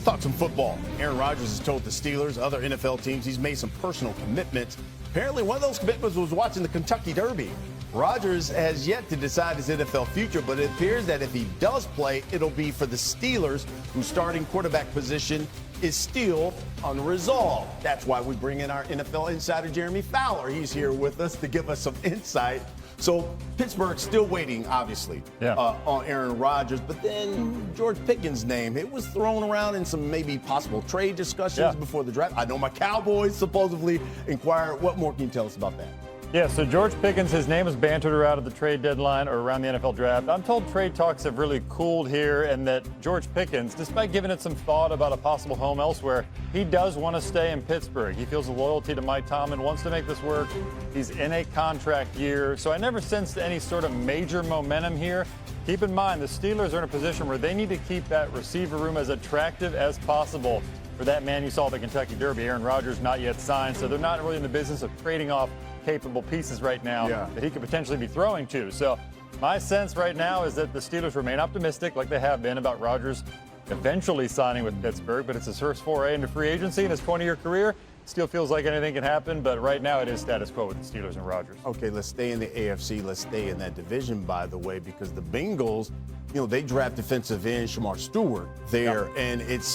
Thoughts on football. Aaron Rodgers has told the Steelers, other NFL teams, he's made some personal commitments. Apparently, one of those commitments was watching the Kentucky Derby. Rodgers has yet to decide his NFL future, but it appears that if he does play, it'll be for the Steelers, whose starting quarterback position is still unresolved. That's why we bring in our NFL insider, Jeremy Fowler. He's here with us to give us some insight. So Pittsburgh's still waiting, obviously, on Aaron Rodgers. But then George Pickens' name, it was thrown around in some maybe possible trade discussions before the draft. I know my Cowboys supposedly inquired. What more can you tell us about that? Yeah, so George Pickens, his name was bantered around at the trade deadline or around the NFL draft. I'm told trade talks have really cooled here and that George Pickens, despite giving it some thought about a possible home elsewhere, he does want to stay in Pittsburgh. He feels a loyalty to Mike Tomlin, wants to make this work. He's in a contract year, so I never sensed any sort of major momentum here. Keep in mind, the Steelers are in a position where they need to keep that receiver room as attractive as possible for that man you saw at the Kentucky Derby. Aaron Rodgers not yet signed, so they're not really in the business of trading off capable pieces right now that he could potentially be throwing to. So my sense right now is that the Steelers remain optimistic, like they have been, about Rodgers eventually signing with Pittsburgh, but it's his first foray into free agency in his 20-year career. Still feels like anything can happen, but right now it is status quo with the Steelers and Rodgers. Okay, let's stay in the AFC. Let's stay in that division, by the way, because the Bengals, they draft defensive end Shamar Stewart there, and it's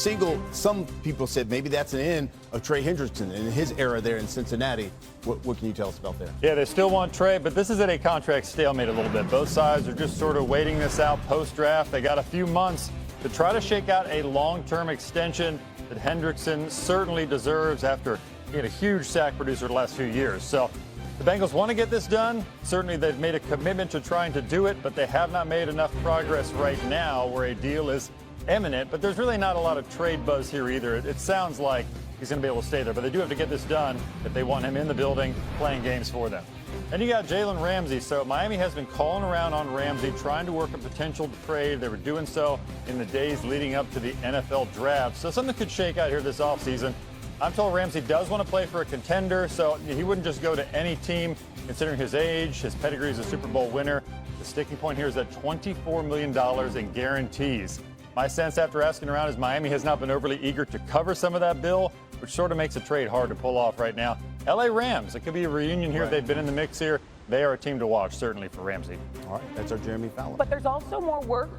some people said maybe that's an end of Trey Hendrickson in his era there in Cincinnati. What can you tell us about that? Yeah, they still want Trey, but this is at a contract stalemate a little bit. Both sides are just sort of waiting this out post-draft. They got a few months to try to shake out a long-term extension that Hendrickson certainly deserves after being a huge sack producer the last few years. So the Bengals want to get this done. Certainly they've made a commitment to trying to do it, but they have not made enough progress right now where a deal is imminent. But there's really not a lot of trade buzz here either. It sounds like he's going to be able to stay there, but they do have to get this done if they want him in the building playing games for them. And you got Jalen Ramsey. So Miami has been calling around on Ramsey, trying to work a potential trade. They were doing so in the days leading up to the NFL draft. So something could shake out here this offseason. I'm told Ramsey does want to play for a contender, so he wouldn't just go to any team considering his age, his pedigree as a Super Bowl winner. The sticking point here is that $24 million in guarantees. My sense after asking around is Miami has not been overly eager to cover some of that bill, which sort of makes a trade hard to pull off right now. LA Rams, it could be a reunion here. They've been in the mix here. They are a team to watch, certainly, for Ramsey. All right, that's our Jeremy Fowler. But there's also more work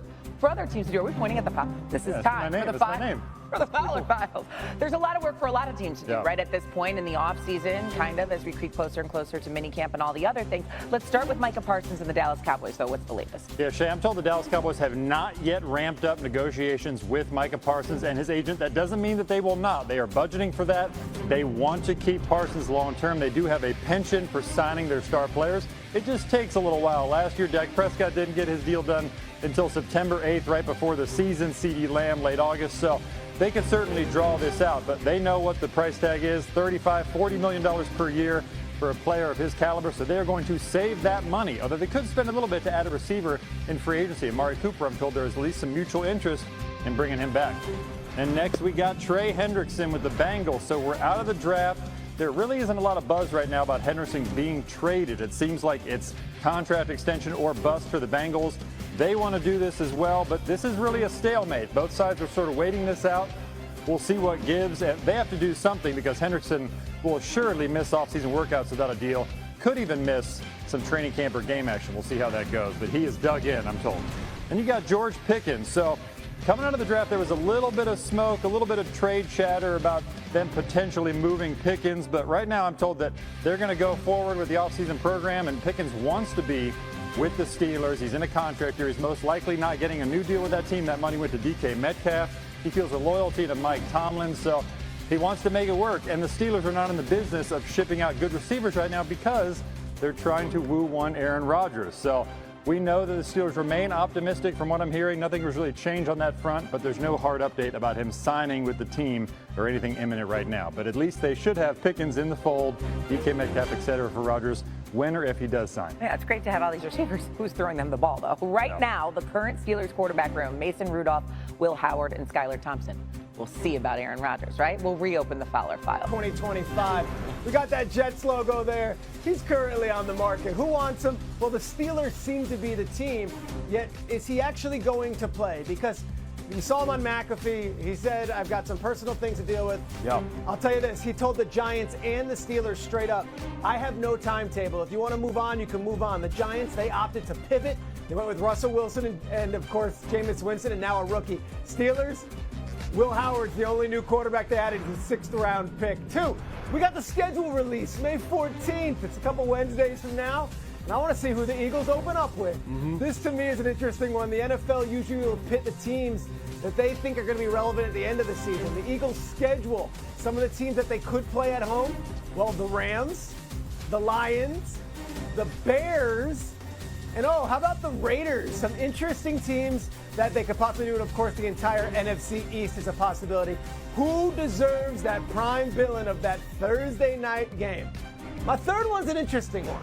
for other teams to do. Are we pointing at the Fowler? This is time for the for the Fowler Files. There's a lot of work for a lot of teams to do right at this point in the offseason, kind of, as we creep closer and closer to minicamp and all the other things. Let's start with Micah Parsons and the Dallas Cowboys, though. What's the latest? Yeah, Shay, I'm told the Dallas Cowboys have not yet ramped up negotiations with Micah Parsons and his agent. That doesn't mean that they will not. They are budgeting for that. They want to keep Parsons long term. They do have a penchant for signing their star players. It just takes a little while. Last year, Dak Prescott didn't get his deal done until September 8th, right before the season. CeeDee Lamb, late August. So they could certainly draw this out, but they know what the price tag is, $40 million per year for a player of his caliber. So they're going to save that money, although they could spend a little bit to add a receiver in free agency. Amari Cooper, I'm told there is at least some mutual interest in bringing him back. And next we got Trey Hendrickson with the Bengals. So we're out of the draft. There really isn't a lot of buzz right now about Hendrickson being traded. It seems like it's contract extension or bust for the Bengals. They want to do this as well, but this is really a stalemate. Both sides are sort of waiting this out. We'll see what gives. And they have to do something because Hendrickson will assuredly miss offseason workouts without a deal. Could even miss some training camp or game action. We'll see how that goes. But he is dug in, I'm told. And you got George Pickens. So coming out of the draft, there was a little bit of smoke, a little bit of trade chatter about them potentially moving Pickens. But right now I'm told that they're going to go forward with the offseason program, and Pickens wants to be with the Steelers. He's in a contract year. He's most likely not getting a new deal with that team. That money went to DK Metcalf. He feels a loyalty to Mike Tomlin, so he wants to make it work. And the Steelers are not in the business of shipping out good receivers right now because they're trying to woo one Aaron Rodgers. So we know that the Steelers remain optimistic from what I'm hearing. Nothing has really changed on that front, but there's no hard update about him signing with the team or anything imminent right now. But at least they should have Pickens in the fold, DK Metcalf, et cetera, for Rodgers, when or if he does sign. Yeah, it's great to have all these receivers. Who's throwing them the ball, though? Right now, the current Steelers quarterback room, Mason Rudolph, Will Howard, and Skylar Thompson. We'll see about Aaron Rodgers, right? We'll reopen the Fowler file. 2025. We got that Jets logo there. He's currently on the market. Who wants him? Well, the Steelers seem to be the team. Yet, is he actually going to play? Because You saw him on McAfee. He said, I've got some personal things to deal with. Yep. I'll tell you this. He told the Giants and the Steelers straight up, I have no timetable. If you want to move on, you can move on. The Giants, they opted to pivot. They went with Russell Wilson and of course, Jameis Winston, and now a rookie. Steelers, Will Howard's the only new quarterback they added. He's a 6th-round pick. 2, we got the schedule release, May 14th. It's a couple Wednesdays from now. And I want to see who the Eagles open up with. This, to me, is an interesting one. The NFL usually will pit the teams that they think are going to be relevant at the end of the season. The Eagles' schedule, some of the teams that they could play at home, well, the Rams, the Lions, the Bears, and how about the Raiders? Some interesting teams that they could possibly do, and of course, the entire NFC East is a possibility. Who deserves that prime villain of that Thursday night game? My third one's an interesting one.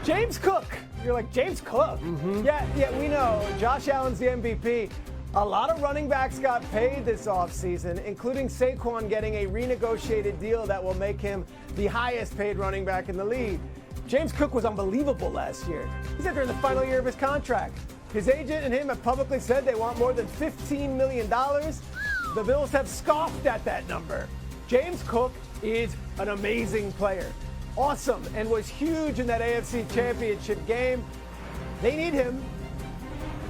James Cook. You're like, James Cook? Yeah, we know. Josh Allen's the MVP. A lot of running backs got paid this offseason, including Saquon getting a renegotiated deal that will make him the highest paid running back in the league. James Cook was unbelievable last year. He's entering the final year of his contract. His agent and him have publicly said they want more than $15 million. The Bills have scoffed at that number. James Cook is an amazing player. Awesome, and was huge in that AFC Championship game. They need him.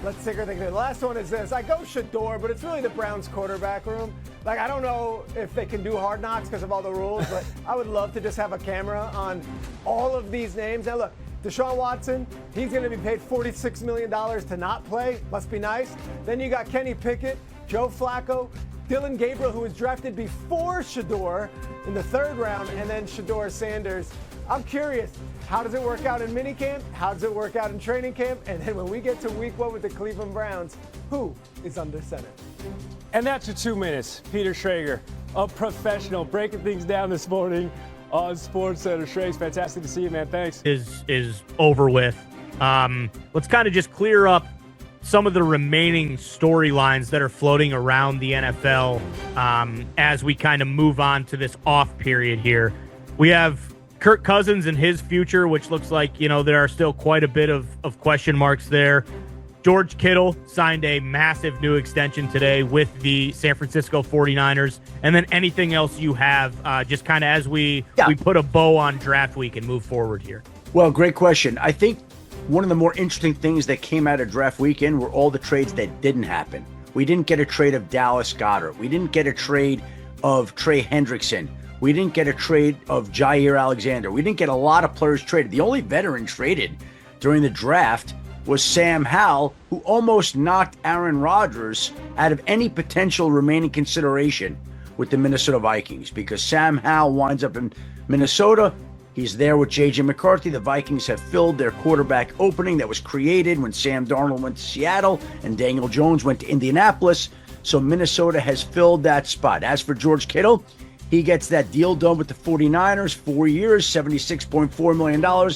Let's take our thing. The last one is this. I go Shedeur, but it's really the Browns quarterback room. Like, I don't know if they can do Hard Knocks because of all the rules, but I would love to just have a camera on all of these names. Now, look, Deshaun Watson, he's going to be paid $46 million to not play. Must be nice. Then you got Kenny Pickett, Joe Flacco, Dylan Gabriel, who was drafted before Shedeur in the 3rd round, and then Shedeur Sanders. I'm curious, how does it work out in minicamp? How does it work out in training camp? And then when we get to week 1 with the Cleveland Browns, who is under center? And that's your 2 minutes. Peter Schrager, a professional, breaking things down this morning on SportsCenter. Schrager, fantastic to see you, man. Thanks. Is over with. Let's kind of just clear up some of the remaining storylines that are floating around the NFL as we kind of move on to this off period here. We have Kirk Cousins and his future, which looks like, there are still quite a bit of question marks there. George Kittle signed a massive new extension today with the San Francisco 49ers. And then anything else you have, just kind of as we put a bow on draft week and move forward here. Well, great question. I think one of the more interesting things that came out of draft weekend were all the trades that didn't happen. We didn't get a trade of Dallas Goedert. We didn't get a trade of Trey Hendrickson. We didn't get a trade of Jair Alexander. We didn't get a lot of players traded. The only veteran traded during the draft was Sam Howell, who almost knocked Aaron Rodgers out of any potential remaining consideration with the Minnesota Vikings, because Sam Howell winds up in Minnesota. He's there with J.J. McCarthy. The Vikings have filled their quarterback opening that was created when Sam Darnold went to Seattle and Daniel Jones went to Indianapolis. So Minnesota has filled that spot. As for George Kittle, he gets that deal done with the 49ers, 4 years, $76.4 million.